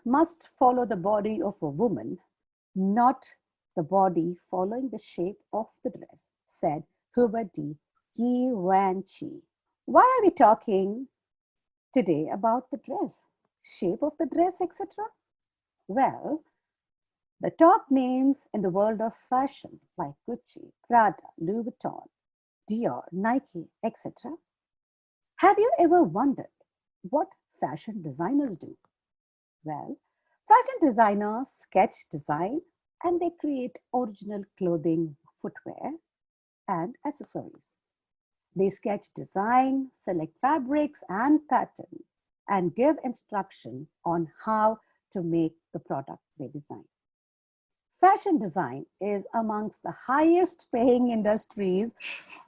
must follow the body of a woman, not the body following the shape of the dress, said Hubert D. Givenchy. Why are we talking today about the dress, shape of the dress, etc.? Well, the top names in the world of fashion like Gucci, Prada, Louis Vuitton, Dior, Nike, etc. Have you ever wondered what fashion designers do? Well, fashion designers sketch design and they create original clothing, footwear, and accessories. They sketch design, select fabrics and pattern, and give instruction on how to make the product they design. Fashion design is amongst the highest paying industries,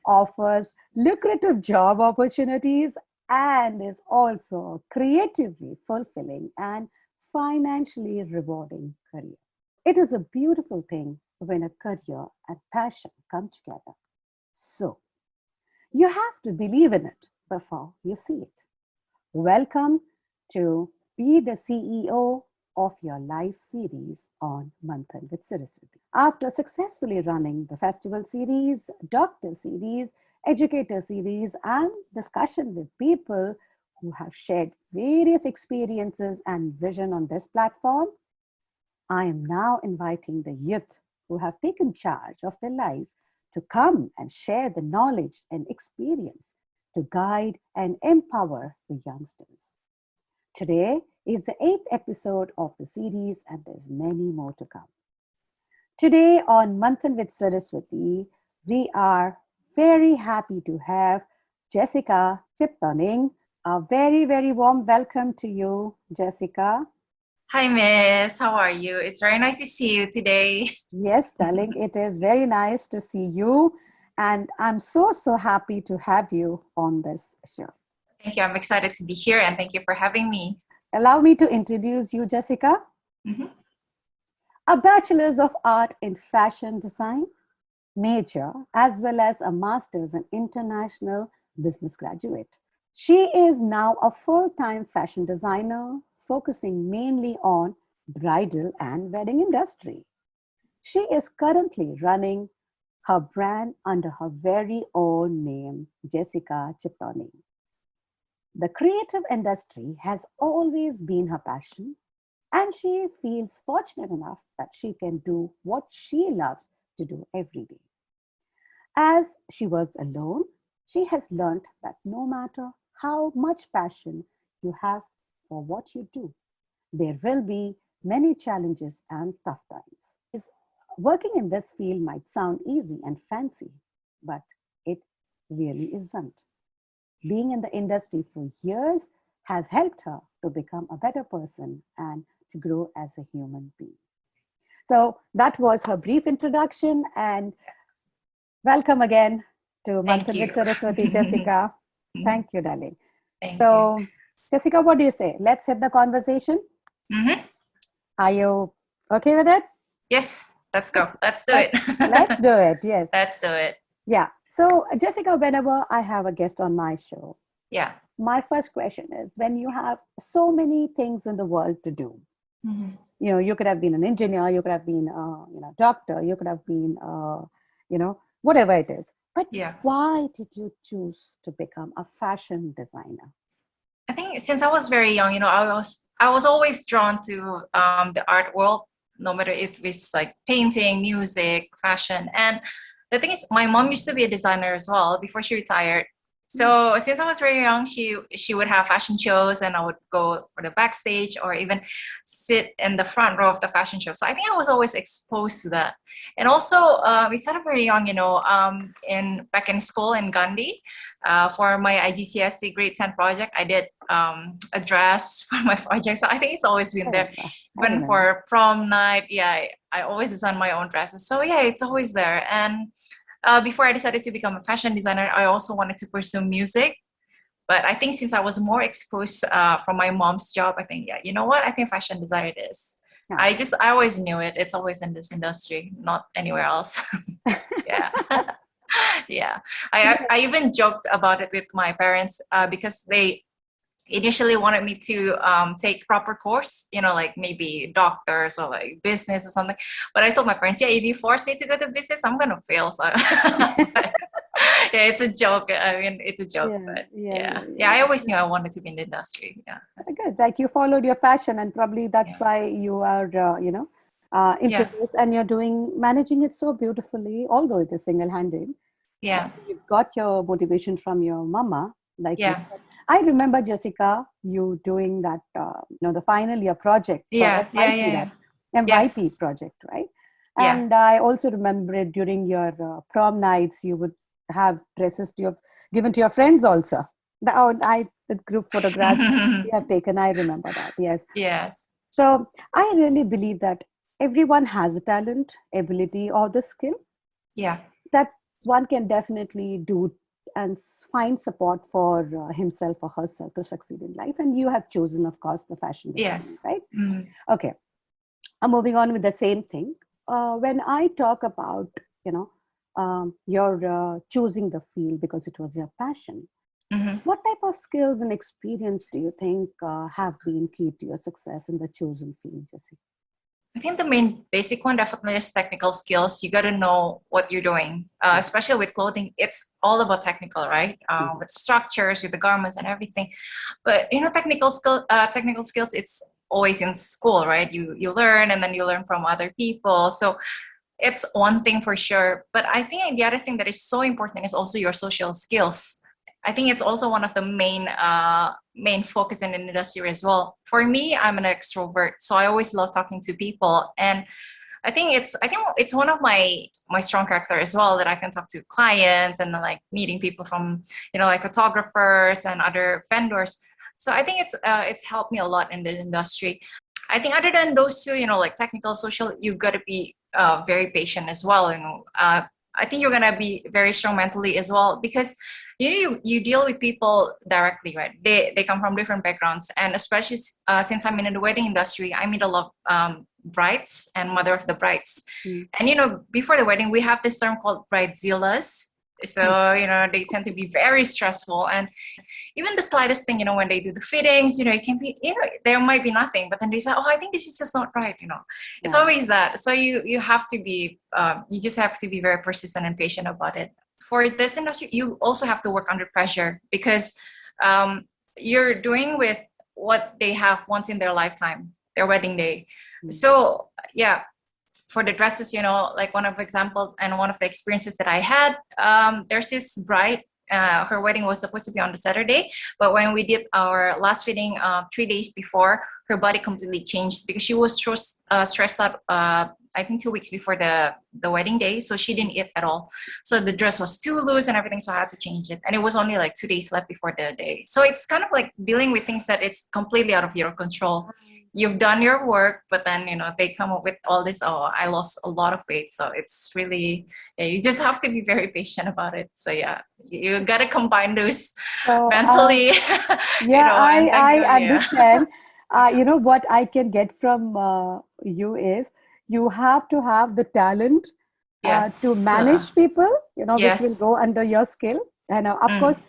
offers lucrative job opportunities, and is also a creatively fulfilling and financially rewarding career. It is a beautiful thing when a career and passion come together. So, you have to believe in it before you see it. Welcome to Be the CEO of Your Life series on Manthan with Saraswati. After successfully running the festival series, doctor series, educator series, and discussion with people who have shared various experiences and vision on this platform, I am now inviting the youth who have taken charge of their lives to come and share the knowledge and experience to guide and empower the youngsters. Today is the 8th episode of the series, and there's many more to come. Today on Manthan with Saraswati, we are very happy to have Jessica Tjiptoning. A very, very warm welcome to you, Jessica. Hi, Miss. How are you? It's very nice to see you today. Yes, darling, it is very nice to see you. And I'm so happy to have you on this show. Thank you. I'm excited to be here and thank you for having me. Allow me to introduce you, Jessica. A Bachelor's of Art in Fashion Design, major, as well as a Master's in International Business graduate. She is now a full-time fashion designer, focusing mainly on bridal and wedding industry. She is currently running her brand under her very own name, Jessica Tjiptoning. The creative industry has always been her passion, and she feels fortunate enough that she can do what she loves to do every day. As she works alone, she has learned that no matter how much passion you have for what you do, there will be many challenges and tough times. Working in this field might sound easy and fancy, but it really isn't. Being in the industry for years has helped her to become a better person and to grow as a human being. So that was her brief introduction, and welcome again to Manthan with Saraswati, Jessica. Thank you, darling. Thank you. Jessica, what do you say? Let's hit the conversation. Are you okay with it? Yes, let's go. Let's do it. Let's do it, yes. Let's do it. Yeah. So, Jessica, whenever I have a guest on my show, my first question is, when you have so many things in the world to do, you know, you could have been an engineer, you could have been a doctor, you could have been, whatever it is. But why did you choose to become a fashion designer? I think since I was very young, I was always drawn to the art world, no matter if it's like painting, music, fashion. And the thing is, my mom used to be a designer as well before she retired. So since I was very young, she would have fashion shows and I would go for the backstage or even sit in the front row of the fashion show. So I think I was always exposed to that. And also, we started very young, back in school in Gandhi. For my IGCSE grade 10 project, I did a dress for my project. So I think it's always been there. Even for prom night, I always design my own dresses. So it's always there. And before I decided to become a fashion designer, I also wanted to pursue music. But I think since I was more exposed from my mom's job, I think, you know what? I think fashion designer it is. I always knew it. It's always in this industry, not anywhere else. I even joked about it with my parents because they initially wanted me to take proper course, like maybe doctors or like business or something. But I told my parents, yeah, if you force me to go to business, I'm gonna fail. So yeah, it's a joke. I mean, it's a joke, Yeah, but yeah, yeah, yeah, yeah. I always yeah. knew I wanted to be in the industry. Yeah, Good. Like you followed your passion, and probably that's yeah, why you are, into yeah, this, and you're managing it so beautifully, although it is single-handed. But yeah, you got your motivation from your mama, like you yeah, said. I remember, Jessica, you doing that, the final year project for yeah, yeah, MYP, yeah, that yeah. MYP Yes, project, right? yeah. And I also remember it during your prom nights, you would have dresses you have given to your friends also. The group photographs we have taken, I remember that, yes. Yes. So I really believe that everyone has a talent, ability, or the skill Yeah. that one can definitely do and find support for himself or herself to succeed in life. And you have chosen, of course, the fashion designing, Yes. right? Mm-hmm. Okay, I'm moving on with the same thing. When I talk about, you know, your choosing the field because it was your passion, Mm-hmm. what type of skills and experience do you think have been key to your success in the chosen field, Jesse? I think the main basic one definitely is technical skills. You got to know what you're doing, Yeah. especially with clothing. It's all about technical, right? Mhm. With structures, with the garments and everything. But technical skills, it's always in school, right? You learn and then you learn from other people. So it's one thing for sure. But I think the other thing that is so important is also your social skills. I think it's also one of the main focus in the industry as well. For me, I'm an extrovert, so I always love talking to people, and I think it's one of my strong character as well, that I can talk to clients and like meeting people from like photographers and other vendors. So I think it's helped me a lot in this industry. I think other than those two, like technical, social, you got to be very patient as well. I think you're gonna be very strong mentally as well, because you deal with people directly, right? They come from different backgrounds, and especially since I'm in the wedding industry, I meet a lot of brides and mother of the brides. Mm. And before the wedding, we have this term called bridezillas. Mm. So they tend to be very stressful, and even the slightest thing, when they do the fittings, it can be, there might be nothing, but then they say, oh, I think this is just not right. It's Yeah. always that. So you have to be, you just have to be very persistent and patient about it. For this industry, you also have to work under pressure, because you're doing with what they have once in their lifetime, their wedding day. Mm. So yeah, for the dresses, like one of examples and one of the experiences that I had, there's this bride. Her wedding was supposed to be on the Saturday, but when we did our last fitting 3 days before, her body completely changed because she was stressed out. I think 2 weeks before the wedding day, so she didn't eat at all. So the dress was too loose and everything, so I had to change it. And it was only like 2 days left before the day. So it's kind of like dealing with things that it's completely out of your control. You've done your work, but then they come up with all this, oh, I lost a lot of weight. So it's really, yeah, you just have to be very patient about it. So yeah, you got to combine those So, mentally, yeah, and I technically. Yeah. understand. What I can get from you is you have to have the talent to Yes. manage people, which will Yes. go under your skill. And of Mm, course,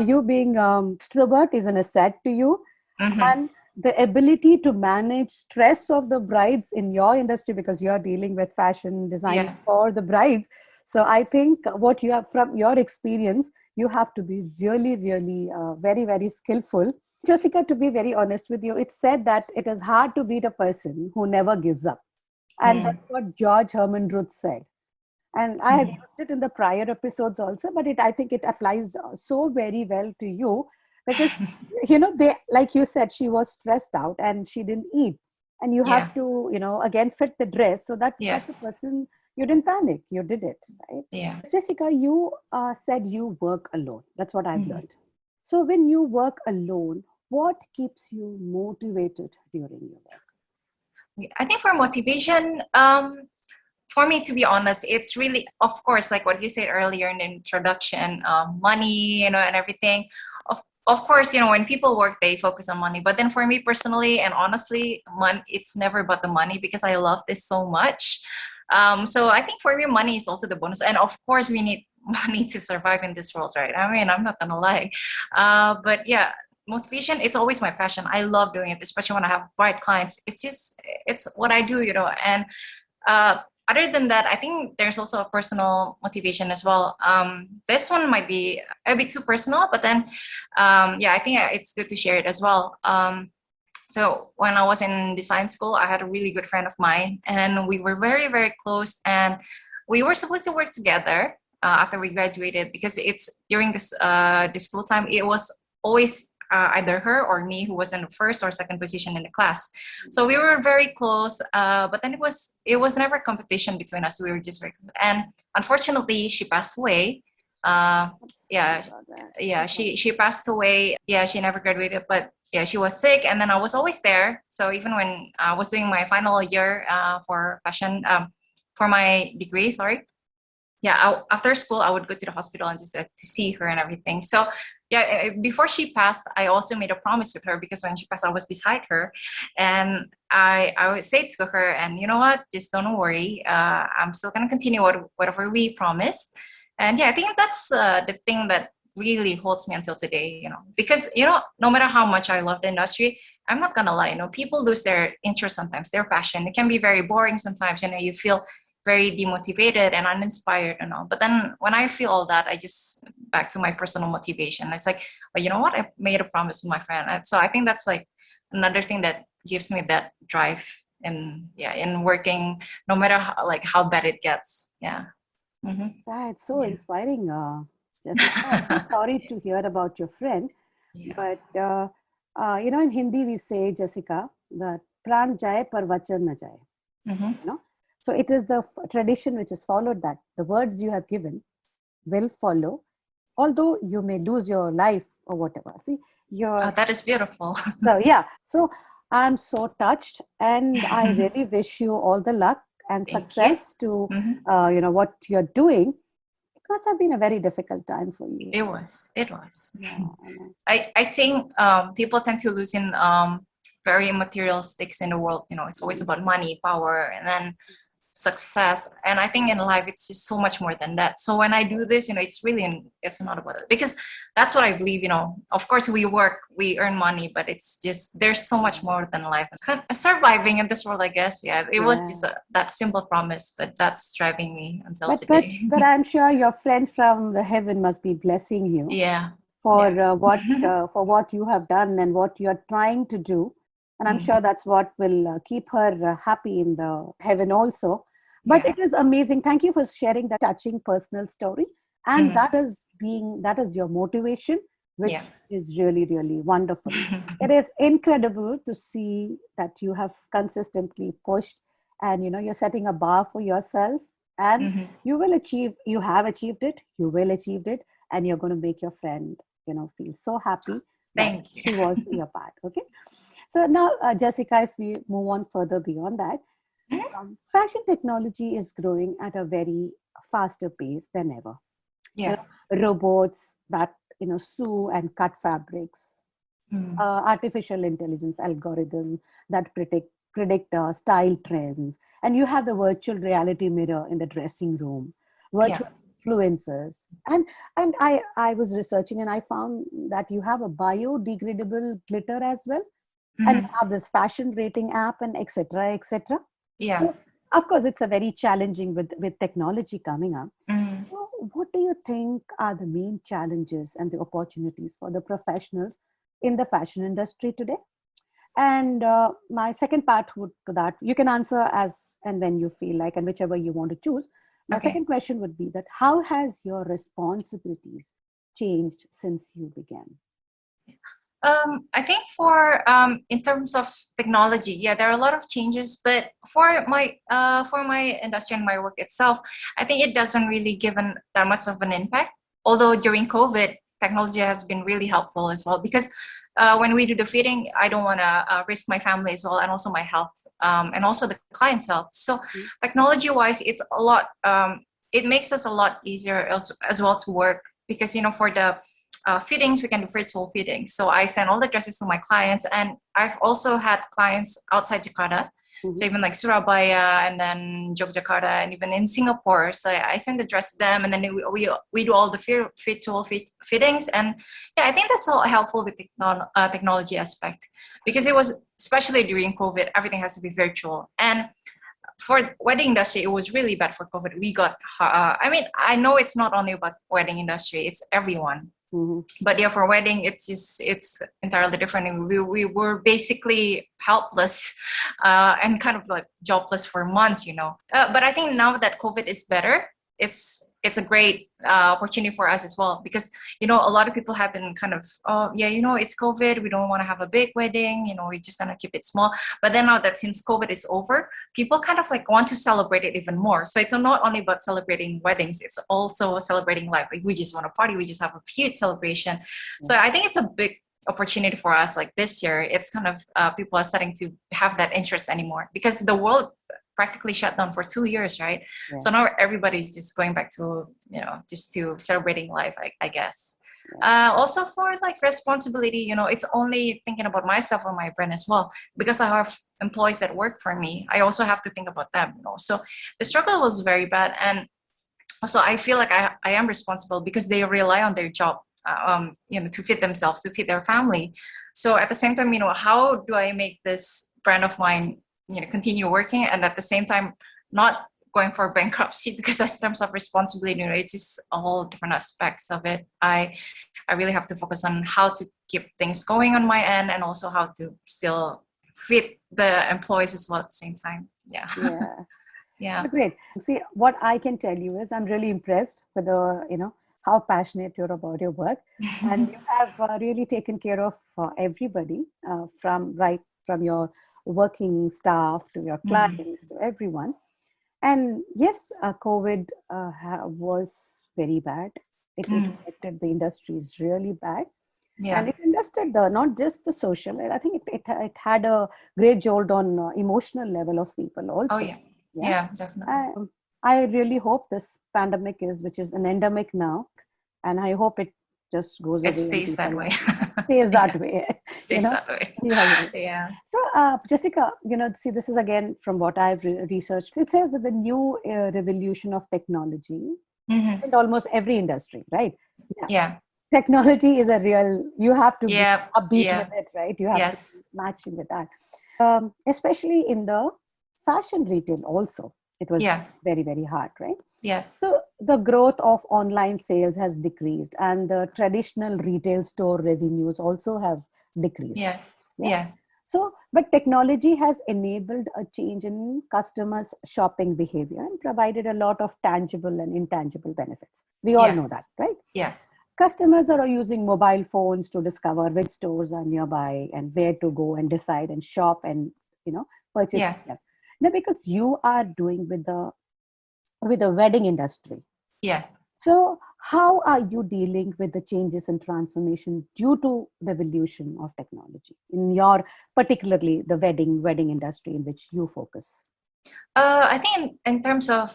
you being extrovert is an asset to you. mm-hmm. And the ability to manage stress of the brides in your industry, because you're dealing with fashion designing Yeah. for the brides. So I think what you have from your experience, you have to be really, really very, very skillful. Jessica, to be very honest with you, it's said that it is hard to beat a person who never gives up. And Mm, that's what George Herman Ruth said. And I have mm, used it in the prior episodes also, but I think it applies so very well to you, because they, like you said, she was stressed out and she didn't eat, and you yeah. have to again fit the dress. So that's such a Yes. person, you didn't panic, you did it, right? Yeah. Jessica, you said you work alone. That's what I've Mhm. learned. So when you work alone, what keeps you motivated during your work? I think for motivation, for me, to be honest, it's really, of course, like what you said earlier in the introduction, money, and everything. Of course, when people work, they focus on money. But then for me personally, and honestly, it's never about the money, because I love this so much. So I think for me, money is also the bonus. And of course, we need money to survive in this world, right? I mean, I'm not gonna lie. But yeah, motivation, it's always my passion. I love doing it, especially when I have bright clients. It's what I do, and uh, other than that, I think there's also a personal motivation as well. This one might be a bit too personal, but then, yeah, I think it's good to share it as well. So when I was in design school, I had a really good friend of mine, and we were very, very close. And we were supposed to work together after we graduated, because it's during the school time. It was always either her or me who was in the first or second position in the class. So we were very close. But then it was never a competition between us. We were just very close. And unfortunately, she passed away. Yeah, yeah, she passed away. Yeah, she never graduated, but yeah, she was sick, and then I was always there. So even when I was doing my final year for fashion, for my degree, sorry, yeah, after school I would go to the hospital and just to see her and everything. So yeah, before she passed, I also made a promise with her, because when she passed, I was beside her, and I would say to her, and you know what, just don't worry, I'm still gonna continue whatever we promised. And yeah, I think that's the thing that really holds me until today, because no matter how much I love the industry, I'm not gonna lie, people lose their interest sometimes, their passion. It can be very boring sometimes, you feel very demotivated and uninspired and all. But then when I feel all that, I just back to my personal motivation. It's like, well, you know what, I made a promise with my friend. And so I think that's like another thing that gives me that drive in working, no matter how bad it gets. Yeah. Mm-hmm. It's so inspiring, Jessica. I'm so sorry to hear about your friend. Yeah. But, in Hindi we say, Jessica, that pran jaye par vachan na jaye. Mm-hmm. So it is the tradition which is followed, that the words you have given will follow, although you may lose your life or whatever. See, that is beautiful. So, yeah. So I'm so touched, and I really wish you all the luck and success to, what you're doing. It must have been a very difficult time for you. It was. Yeah, I think people tend to lose in very materialistic in the world. It's always about money, power, and then success. And I think in life it's just so much more than that. So when I do this, it's not about it, because that's what I believe. Of course we work, we earn money, but it's just, there's so much more than life. Surviving in this world, I guess. Yeah, it was just that simple promise, but that's driving me until today. But I'm sure your friend from the heaven must be blessing you. Yeah. For what you have done and what you're trying to do. And I'm sure that's what will keep her happy in the heaven also. But it is amazing. Thank you for sharing that touching personal story. And that is your motivation, which is really, really wonderful. It is incredible to see that you have consistently pushed, and you're setting a bar for yourself, and you have achieved it, you will achieve it, and you're going to make your friend feel so happy that she was your part. Okay. So now, Jessica, if we move on further beyond that, fashion technology is growing at a very faster pace than ever. Yeah. Robots that sew and cut fabrics, artificial intelligence algorithms that predict style trends, and you have the virtual reality mirror in the dressing room, virtual influencers, and I was researching, and I found that you have a biodegradable glitter as well. And you have this fashion rating app, and etc. etc. Yeah. So, of course, it's a very challenging with technology coming up. So what do you think are the main challenges and the opportunities for the professionals in the fashion industry today? And my second part would to that, you can answer as and when you feel like, and whichever you want to choose. My second question would be that how has your responsibilities changed since you began? I think for in terms of technology, there are a lot of changes. But for my industry and my work itself, I think it doesn't really give that much of an impact. Although during COVID, technology has been really helpful as well, because when we do the fitting, I don't want to risk my family as well, and also my health, and also the client's health. So technology-wise, it's a lot. It makes us a lot easier as well to work, because for the fittings, we can do virtual fittings. So I send all the dresses to my clients, and I've also had clients outside Jakarta. So Mhm. even like Surabaya and then Yogyakarta and even in Singapore. So I send the dress to them, and then we do all the fittings. And yeah, I think that's all helpful with technology aspect, because it was, especially during COVID, everything has to be virtual. And for wedding industry, it was really bad for COVID. We got, I mean, I know it's not only about wedding industry, it's everyone. Mhm. But yeah, for wedding, it's entirely different. And we were basically helpless and kind of like jobless for months, you know. But I think now that COVID is better, it's a great opportunity for us as well, because you know a lot of people have been kind of, oh yeah, you know, it's COVID, we don't want to have a big wedding, you know, we're just gonna keep it small. But then now that since COVID is over, people kind of like want to celebrate it even more. So it's not only about celebrating weddings, it's also celebrating life. Like we just want to party, we just have a huge celebration. So I think it's a big opportunity for us. Like this year, it's kind of people are starting to have that interest anymore, because the world practically shut down for 2 years, right? Yeah. So now everybody's just going back to, you know, just to celebrating life, I guess. Also for like responsibility, you know, it's only thinking about myself or my brand as well, because I have employees that work for me. I also have to think about them, you know. So the struggle was very bad, and also I feel like I am responsible, because they rely on their job, you know, to feed themselves, to feed their family. So at the same time, you know, how do I make this brand of mine, you know, continue working, and at the same time not going for bankruptcy? Because in terms of responsibility, you know, it's just all different aspects of it. I really have to focus on how to keep things going on my end, and also how to still feed the employees as well at the same time. Yeah. Yeah. Yeah. So great. See, what I can tell you is I'm really impressed with the, how passionate you're about your work. And you have really taken care of everybody from your working staff to your clients to everyone. And yes, COVID was very bad. It affected the industries really bad. And Yeah. it invested not just the social, I think it had a great jolt on emotional level of people Oh also. yeah. Yeah. Yeah, definitely. I really hope this pandemic which is an endemic now, and I hope it just goes It away and stays that people way. stays that Yeah, way. stays that way. Yeah, yeah. Yeah. So, Jessica, see, this is again from what I've researched. It says that the new revolution of technology Mm-hmm. in almost every industry, right? Yeah. Yeah. Technology is a real, you have to be Yeah. upbeat with Yeah. it, right? You have to Yes. be matching with that. Especially in the fashion retail also, it was Yeah. very, very hard, right? Yes. So the growth of online sales has decreased, and the traditional retail store revenues also have decreased. Yeah. Yeah. Yeah. So, but technology has enabled a change in customers' shopping behavior and provided a lot of tangible and intangible benefits. We all Yeah. know that, right? Yes. Customers are using mobile phones to discover which stores are nearby and where to go and decide and shop and purchase Yeah. itself. Now, because you are doing with the wedding industry, Yeah. so how are you dealing with the changes and transformation due to the evolution of technology in your, particularly the wedding industry in which you focus? I think in terms of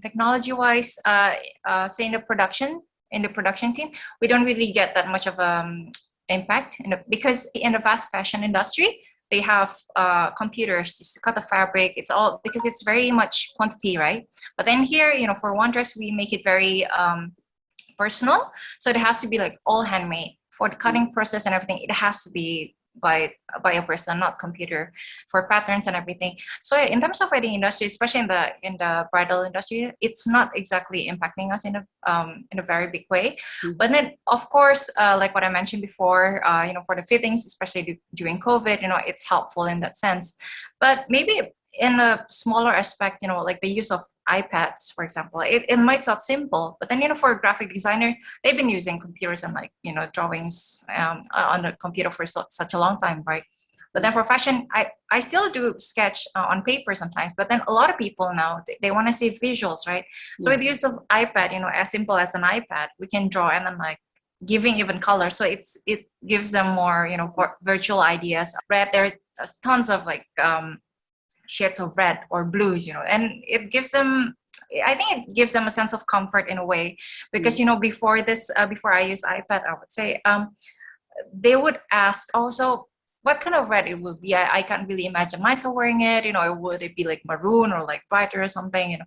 technology wise, say in the production team, we don't really get that much of impact because in the fast fashion industry, they have computers just to cut the fabric. It's all because it's very much quantity, right? But then here, you know, for one dress, we make it very personal. So it has to be like all handmade for the cutting process and everything. It has to be by a person, not computer, for patterns and everything. So in terms of wedding industry, especially in the bridal industry, it's not exactly impacting us in a very big way. But then of course, like what I mentioned before, for the fittings, especially during COVID, it's helpful in that sense. But maybe in a smaller aspect, like the use of iPads, for example, it might sound simple, but then, for a graphic designer, they've been using computers and drawings on the computer for such a long time, right? But then for fashion, I still do sketch on paper sometimes, but then a lot of people now, they want to see visuals, right? So with the use of iPad, as simple as an iPad, we can draw and then giving even color. So it gives them more, for virtual ideas. Red, there are tons of shades of red or blues, and it gives them, I think it gives them a sense of comfort in a way, because before I use iPad, I would say they would ask also, what kind of red it would be. I can't really imagine myself wearing it. Would it be like maroon or like brighter or something?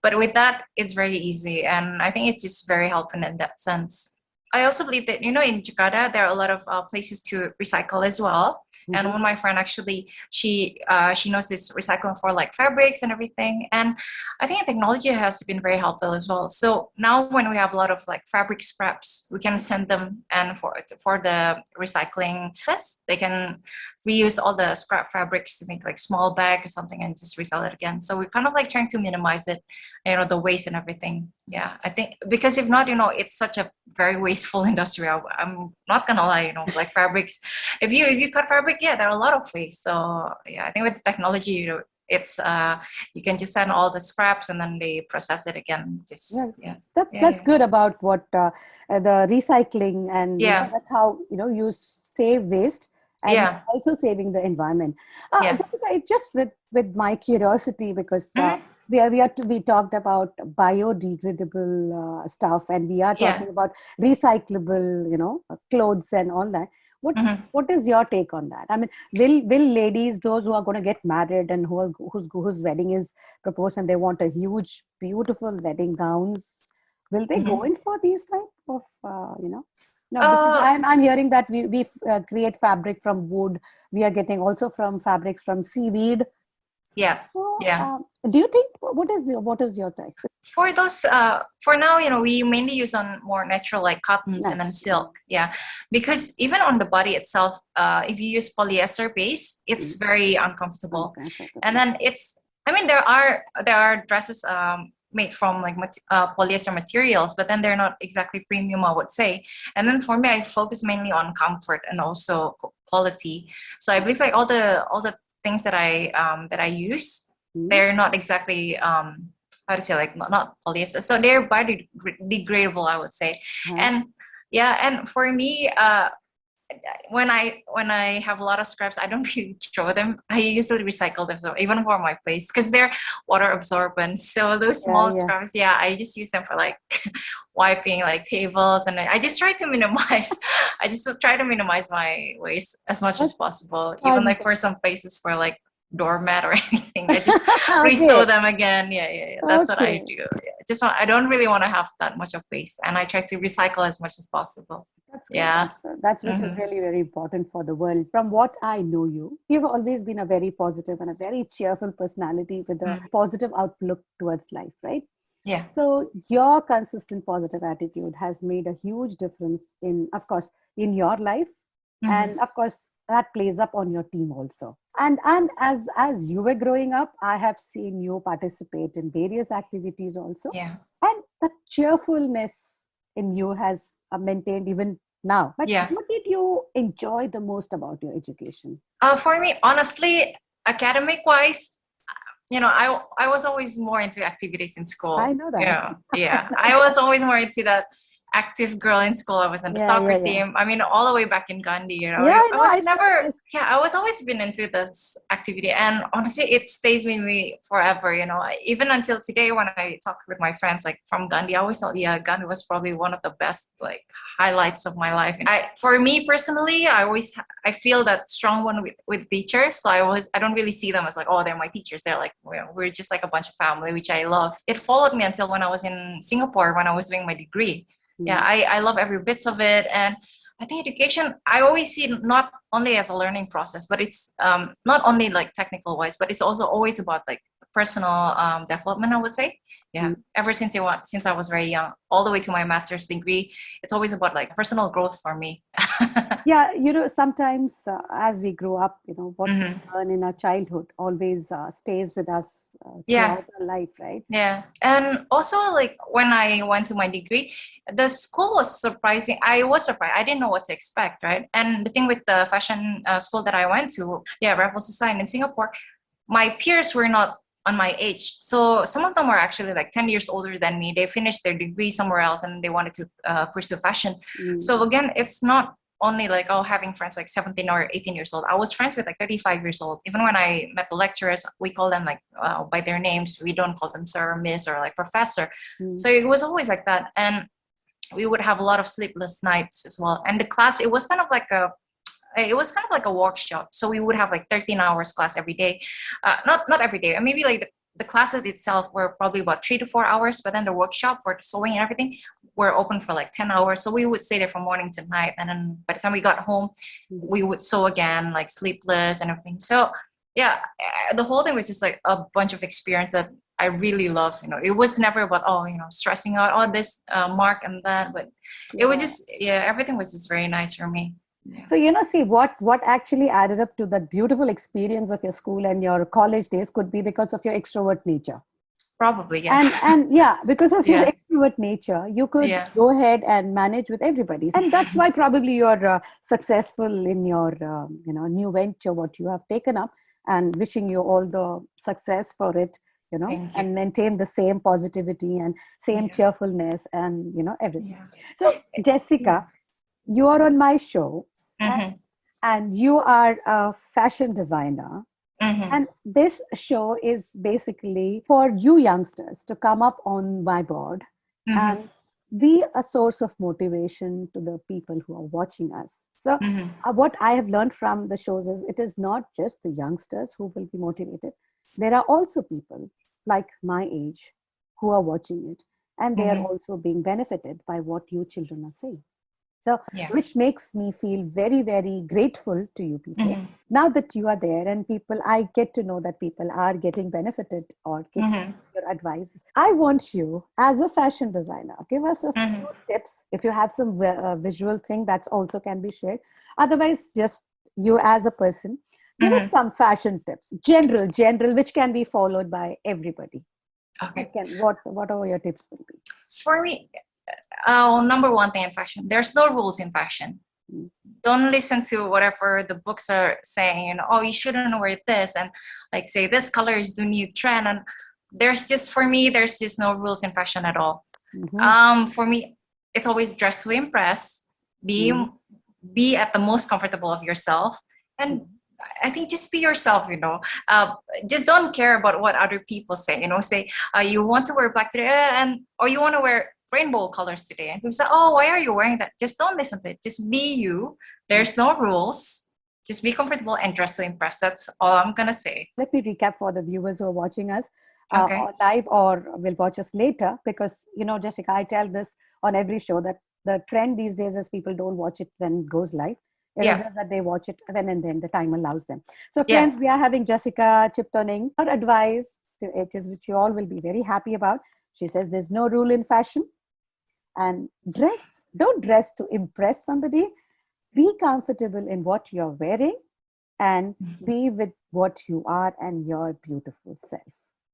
But with that, it's very easy, and I think it's just very helpful in that sense. I also believe that in Jakarta there are a lot of places to recycle as well. And one of my friend actually, she knows this recycling for like fabrics and everything. And I think technology has been very helpful as well. So now when we have a lot of like fabric scraps, we can send them, and for the recycling process, they can reuse all the scrap fabrics to make like small bag or something and just resell it again. So we're kind of like trying to minimize it, the waste and everything. Yeah, I think because if not, it's such a very wasteful industry. I'm not gonna lie, like fabrics. If you cut fabric, yeah, there are a lot of waste. So yeah, I think with technology, it's you can just send all the scraps and then they process it again. Just yeah, that's good about what the recycling, and yeah, that's how you save waste, and yeah, also saving the environment. yeah. Jessica, it just with my curiosity, because Mhm. we talked about biodegradable stuff, and we are Yeah. talking about recyclable, clothes and all that. What Mhm. what is your take on that? I mean, will ladies, those who are going to get married and whose wedding is proposed, and they want a huge, beautiful wedding gowns, will they go Mhm. in for these type of No, because Uh, I'm hearing that we create fabric from wood. We are getting also from fabrics from seaweed. yeah, So, yeah. do you think what is your take? For those, for now, we mainly use on more natural like cottons and then Nice. silk. Yeah, because even on the body itself, if you use polyester base, it's very uncomfortable. And Uncomfortable. then I mean, there are dresses made from like polyester materials, but then they're not exactly premium, I would say. And then for me, I focus mainly on comfort and also quality. So I believe like all the things that I use, Mm. they're not exactly how to say, like not polyester, so they're biodegradable, I would say. Uh-huh. And yeah, and for me, when I have a lot of scraps, I don't really throw them. I usually recycle them, so even for my place, because they're water absorbent. So those Yeah, small yeah. scraps, yeah, I just use them for like wiping like tables, and I just try to minimize. I just try to minimize my waste as much as That's possible. Even fun. like for some places for like doormat or anything, I just resew Okay. them again. Yeah, yeah, yeah. That's what I Okay. do. Yeah. I don't really want to have that much of waste, and I try to recycle as much as possible. That's good. Yeah. That's good. That's which is Mm-hmm. really very important for the world. From what I know you, you've always been a very positive and a very cheerful personality with a Mm. positive outlook towards life, right? Yeah. So your consistent positive attitude has made a huge difference in, of course, in your life, Mm-hmm. and of course that plays up on your team also. And as you were growing up, I have seen you participate in various activities also, Yeah. and the cheerfulness in you has maintained even now. But Yeah. what did you enjoy the most about your education? For me, honestly, academic wise, I was always more into activities in I school. know that. Yeah, yeah. I was always more into that active girl in school. I was in the Yeah, soccer yeah, yeah. team. I mean, all the way back in Gandhi, Yeah, I I know. was I saw never, this. yeah, I was always been into this activity. And honestly, it stays with me forever, even until today when I talk with my friends, like from Gandhi, I always thought, yeah, Gandhi was probably one of the best, like, highlights of my life. For me personally, I feel that strong one with teachers. So I don't really see them as like, oh, they're my teachers. They're like, we're just like a bunch of family, which I love. It followed me until when I was in Singapore, when I was doing my degree. Yeah, Mm. I love every bits of it. And I think education, I always see it not only as a learning process, but it's not only like technical wise, but it's also always about like personal development, I would say. Yeah, Mm. ever since I was very young, all the way to my master's degree, it's always about like personal growth for me. Yeah, sometimes as we grow up, what we Hmm. learn in our childhood always stays with us Yeah. throughout our life, right? Yeah. And also like when I went to my degree, the school was surprising. I was surprised. I didn't know what to expect, right? And the thing with the fashion school that I went to, yeah, Raffles Design in Singapore, my peers were not on my age. So some of them were actually like 10 years older than me. They finished their degree somewhere else and they wanted to pursue fashion. Mm. So again, it's not only like, oh, having friends like 17 or 18 years old. I was friends with like 35 years old. Even when I met the lecturers, we call them like by their names. We don't call them sir, miss, or like professor. Mm. So it was always like that. And we would have a lot of sleepless nights as well. And the class, it was kind of like it was kind of like a workshop. So we would have like 13 hours class every day. Not every day. Maybe like the classes itself were probably about 3 to 4 hours, but then the workshop for the sewing and everything were open for like 10 hours. So we would stay there from morning to night. And then by the time we got home, we would sew again, like sleepless and everything. So yeah, the whole thing was just like a bunch of experience that I really love. It was never about, stressing out, this mark and that, but it was just, everything was just very nice for me. Yeah. So, see what actually added up to that beautiful experience of your school and your college days could be because of your extrovert nature. Probably, yeah. And yeah, because of your Yeah. extrovert nature, you could go ahead and manage with everybody. And that's why probably you're successful in your, new venture, what you have taken up, and wishing you all the success for it, and maintain the same positivity and same cheerfulness and, everything. Yeah. So, Jessica, you are on my show. And you are a fashion designer. And this show is basically for you youngsters to come up on my board and be a source of motivation to the people who are watching us. So what I have learned from the shows is it is not just the youngsters who will be motivated. There are also people like my age who are watching it, and they are also being benefited by what you children are saying. So, which makes me feel very, very grateful to you people. Now that you are there and I get to know that people are getting benefited or getting your advice. I want you, as a fashion designer, give us a few tips. If you have some visual thing, that's also can be shared. Otherwise, just you as a person, give us some fashion tips, general, which can be followed by everybody. Okay. Whatever your tips will be. For me, number one thing in fashion, there's no rules in fashion. Don't listen to whatever the books are saying, you shouldn't wear this, and like say this color is the new trend. And there's just no rules in fashion at all. For me, it's always dress to impress, be at the most comfortable of yourself, and I think just be yourself, just don't care about what other people say, say you want to wear black today or you want to wear rainbow colors today, and people say, why are you wearing that? Just don't listen to it. Just be you. There's no rules. Just be comfortable and dress to impress. That's all I'm gonna say. Let me recap for the viewers who are watching us or live or will watch us later, because Jessica, I tell this on every show that the trend these days is people don't watch it when it goes live. It is just that they watch it then and then the time allows them. So friends, we are having Jessica Tjiptoning. Her advice to H's, which you all will be very happy about. She says there's no rule in fashion. And don't dress to impress somebody. Be comfortable in what you're wearing and be with what you are and your beautiful self.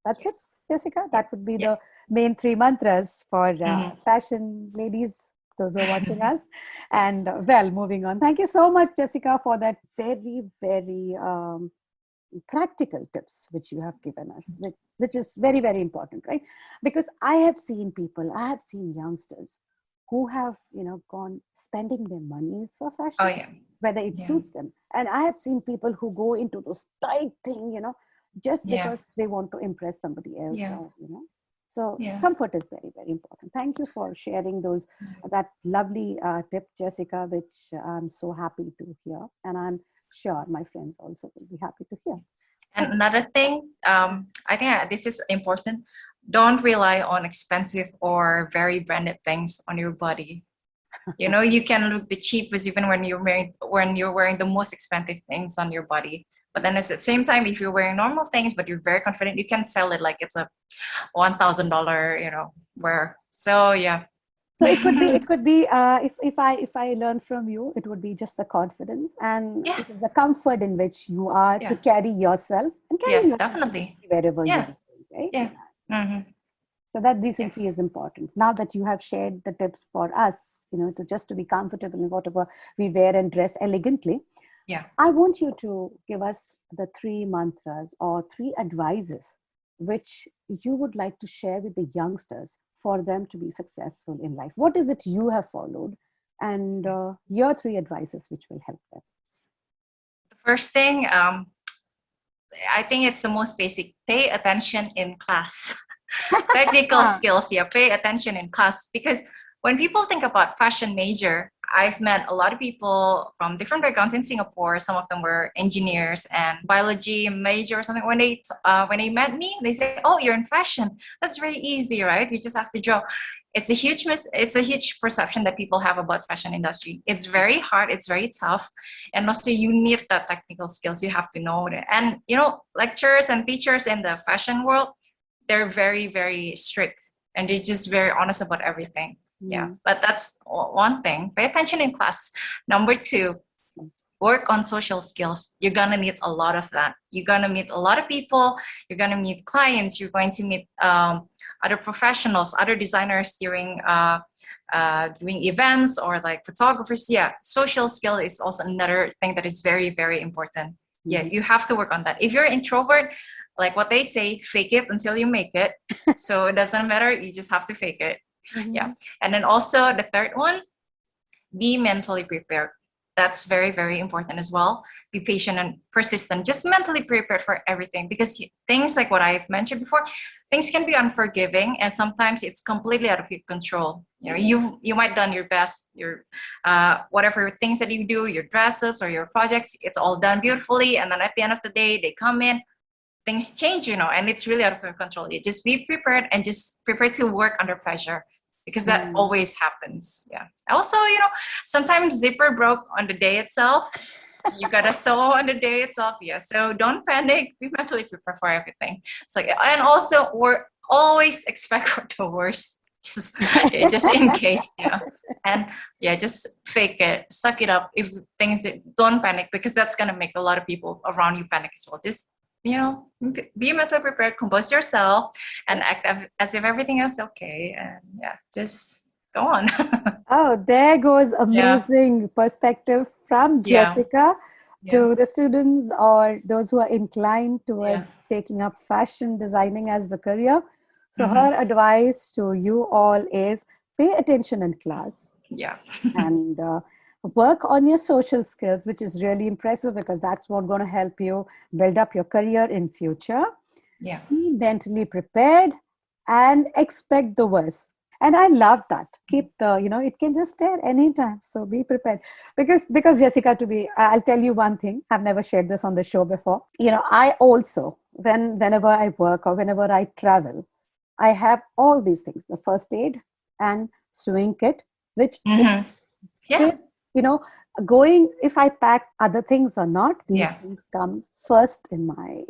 That's it, Jessica. That would be the main 3 mantras for fashion ladies, those who are watching us. And moving on. Thank you so much, Jessica, for that very, very practical tips which you have given us, which is very, very important, right? Because I have seen youngsters who have, gone spending their monies for fashion, whether it suits them. And I have seen people who go into those tight thing, just because they want to impress somebody else, So comfort is very, very important. Thank you for sharing that lovely tip, Jessica, which I'm so happy to hear. And I'm sure my friends also will be happy to hear. And another thing, I think this is important. Don't rely on expensive or very branded things on your body. You can look the cheapest even when you're wearing the most expensive things on your body. But then at the same time, if you're wearing normal things, but you're very confident, you can sell it like it's a $1,000, wear. So yeah. So it could be if I learn from you, it would be just the confidence and it is the comfort in which you are to carry yourself and carry yourself definitely wherever you're going, right? Yeah. So that decency is important. Now that you have shared the tips for us, to be comfortable in whatever we wear and dress elegantly. Yeah. I want you to give us the 3 mantras or 3 advices which you would like to share with the youngsters for them to be successful in life. What is it you have followed and your 3 advices which will help them? The first thing, I think it's the most basic. Pay attention in class. Technical skills, pay attention in class, because when people think about fashion major, I've met a lot of people from different backgrounds in Singapore. Some of them were engineers and biology major or something. When they met me, they say, "Oh, you're in fashion. That's very easy, right? We just have to draw." It's a huge perception that people have about fashion industry. It's very hard. It's very tough, and also you need that technical skills. You have to know it. And lecturers and teachers in the fashion world, they're very, very strict, and they're just very honest about everything. Yeah, but that's one thing. Pay attention in class. Number two, work on social skills. You're gonna need a lot of that. You're gonna meet a lot of people. You're gonna meet clients. You're going to meet other professionals, other designers during doing events or like photographers. Yeah, social skill is also another thing that is very, very important. Yeah, you have to work on that. If you're an introvert, like what they say, fake it until you make it. So it doesn't matter. You just have to fake it. Yeah. And then also the third one, be mentally prepared. That's very, very important as well. Be patient and persistent. Just mentally prepared for everything, because things like what I've mentioned before, things can be unforgiving, and sometimes it's completely out of your control. You might done your best, your whatever things that you do, your dresses or your projects, it's all done beautifully, and then at the end of the day, they come in, things change, and it's really out of your control. You just be prepared and just prepare to work under pressure, because that always happens. Yeah. Also, sometimes zipper broke on the day itself. You gotta sew on the day itself. Yeah. So don't panic. Be mentally prepared for everything. So, and also we're always expect the worst. Just in case. Yeah. And yeah, just fake it, suck it up. If things don't panic, because that's gonna make a lot of people around you panic as well. Just be mentally prepared, compose yourself, and act as if everything is okay. And yeah, just go on. Oh, there goes amazing perspective from Jessica to the students or those who are inclined towards taking up fashion designing as the career. So her advice to you all is pay attention in class. Yeah. And work on your social skills, which is really impressive, because that's what's going to help you build up your career in future. Yeah. Be mentally prepared and expect the worst. And I love that. Keep it can just stare anytime. So be prepared. Because Jessica, I'll tell you one thing. I've never shared this on the show before. I also, whenever I work or whenever I travel, I have all these things, the first aid and sewing kit, which if I pack other things or not, these things come first in my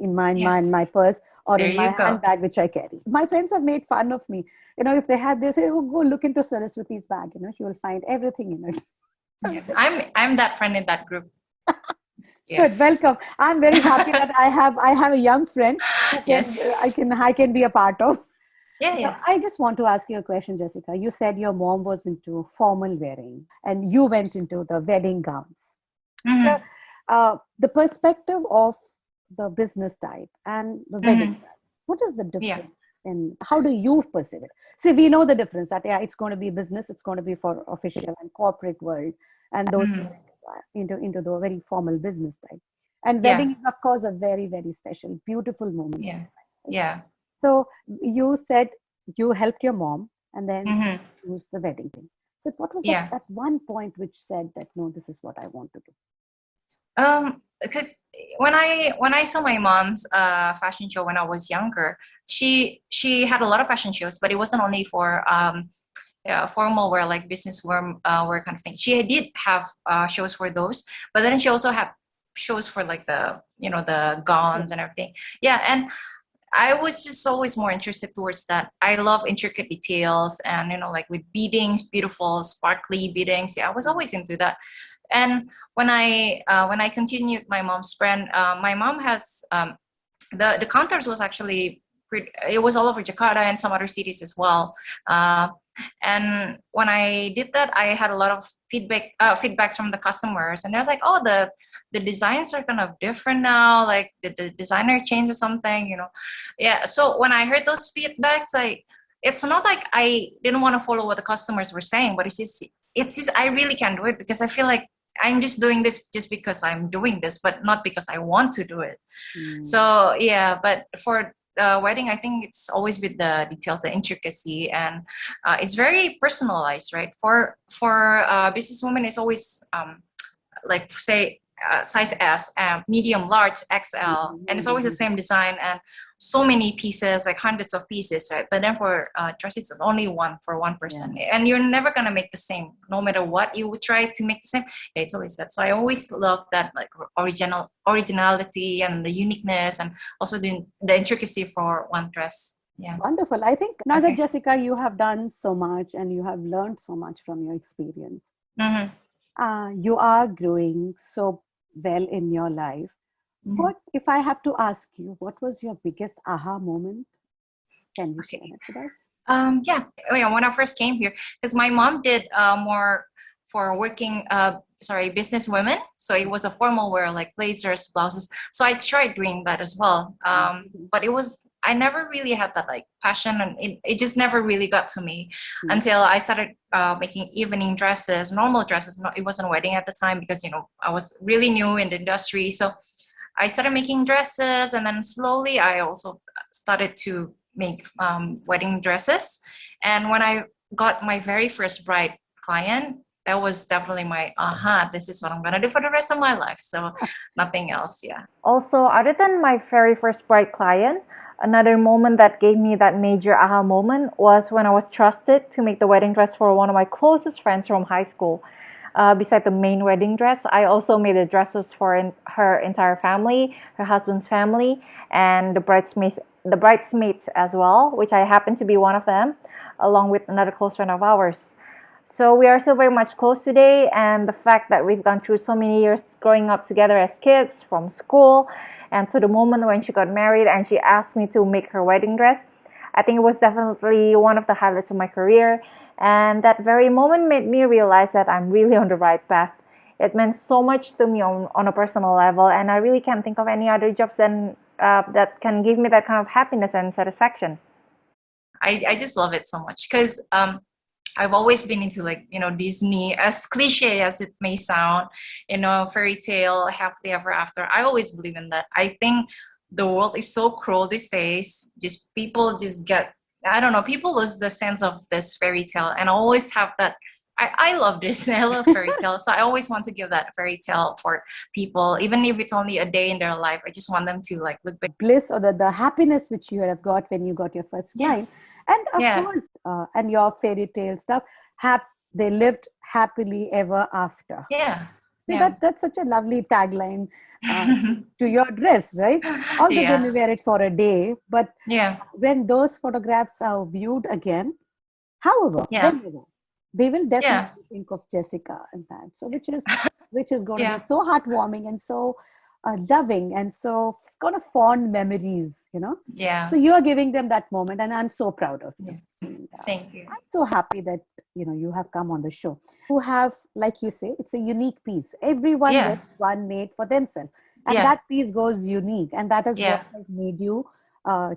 purse or in my handbag, which I carry. My friends have made fun of me. If they say, "Oh, go look into Saraswati's bag. You will find everything in it." Yeah. I'm that friend in that group. Yes. Good, welcome. I'm very happy that I have a young friend who I can be a part of. Yeah. I just want to ask you a question, Jessica. You said your mom was into formal wearing and you went into the wedding gowns. So, the perspective of the business type and the wedding type, what is the difference and how do you perceive it? See, we know the difference that it's going to be business, it's going to be for official and corporate world, and those into the very formal business type. And wedding is, of course, a very, very special, beautiful moment. Yeah. So you said you helped your mom and then choose the wedding thing. So what was that one point which said that, no, this is what I want to do? Because when I saw my mom's fashion show when I was younger, she had a lot of fashion shows, but it wasn't only for formal wear, like business wear kind of thing. She did have shows for those, but then she also had shows for like the the gowns and everything. Yeah, and I was just always more interested towards that. I love intricate details and, like with beadings, beautiful, sparkly beadings. Yeah, I was always into that. And when I continued my mom's brand, my mom has the counters was actually it was all over Jakarta and some other cities as well. And when I did that, I had a lot of feedbacks from the customers, and they're like, "Oh, the designs are kind of different now. Like the designer changes something, Yeah. So when I heard those feedbacks, it's not like I didn't want to follow what the customers were saying, but it's just I really can't do it because I feel like I'm just doing this just because I'm doing this, but not because I want to do it. So yeah, but for the wedding, I think it's always with the details, the intricacy, and it's very personalized, right? For businesswomen, it's always like say size S, medium, large, XL, and it's always the same design and so many pieces, like hundreds of pieces, right? But then for dresses, it's only one for one person, and you're never gonna make the same, no matter what you would try to make the same. Yeah, it's always that. So I always love that, like originality and the uniqueness, and also the intricacy for one dress. Yeah. Wonderful. I think now that Jessica, you have done so much and you have learned so much from your experience. You are growing so well in your life. What, if I have to ask you, what was your biggest aha moment? Can you share it with us? Yeah, when I first came here, because my mom did more for working, business women. So it was a formal wear, like blazers, blouses. So I tried doing that as well. But I never really had that like passion, and it just never really got to me until I started making evening dresses, normal dresses. It wasn't a wedding at the time because, I was really new in the industry. So I started making dresses, and then slowly I also started to make wedding dresses. And when I got my very first bride client, that was definitely my this is what I'm gonna do for the rest of my life. So nothing else. Yeah. Also, other than my very first bride client, another moment that gave me that major aha moment was when I was trusted to make the wedding dress for one of my closest friends from high school. Beside the main wedding dress, I also made the dresses for her entire family, her husband's family, and the bridesmaids as well, which I happen to be one of them, along with another close friend of ours. So we are still very much close today, and the fact that we've gone through so many years growing up together as kids from school and to the moment when she got married and she asked me to make her wedding dress, I think it was definitely one of the highlights of my career. And that very moment made me realize that I'm really on the right path. It meant so much to me on a personal level, and I really can't think of any other jobs that can give me that kind of happiness and satisfaction. I just love it so much because I've always been into Disney, as cliche as it may sound, fairy tale, happily ever after. I always believe in that. I think the world is so cruel these days. People get, I don't know, people lose the sense of this fairy tale. And I always have that. I love this. I love fairy tales. So I always want to give that fairy tale for people, even if it's only a day in their life. I just want them to look back. Bliss or the happiness which you have got when you got your first client. And of course, and your fairy tale stuff, they lived happily ever after. Yeah. See, that's such a lovely tagline to your dress, right? Although they may wear it for a day, but when those photographs are viewed again, however, whenever, they will definitely think of Jessica and that. So which is going to be so heartwarming and so loving, and so it's got a fond memories, Yeah. So you are giving them that moment, and I'm so proud of you. And, thank you. I'm so happy that you have come on the show. You have, like you say, it's a unique piece. Everyone gets one made for themselves, and that piece goes unique, and that is what has made you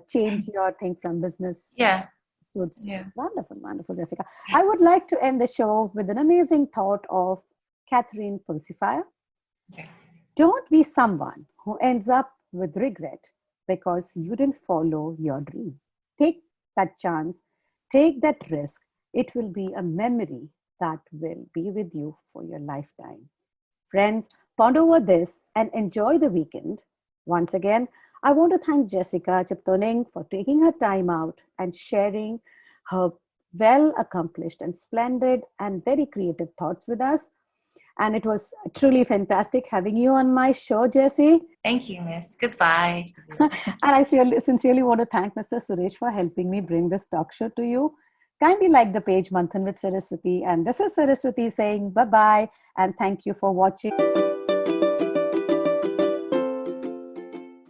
change your thing from business. Wonderful, wonderful, Jessica. I would like to end the show with an amazing thought of Catherine Pulsifier. Okay. Don't be someone who ends up with regret because you didn't follow your dream. Take that chance, take that risk. It will be a memory that will be with you for your lifetime. Friends, ponder over this and enjoy the weekend. Once again, I want to thank Jessica Tjiptoning for taking her time out and sharing her well-accomplished and splendid and very creative thoughts with us. And it was truly fantastic having you on my show, Jessie. Thank you, Miss. Goodbye. And I sincerely want to thank Mr. Suresh for helping me bring this talk show to you. Kindly like the page Manthan with Saraswati. And this is Saraswati saying bye-bye and thank you for watching.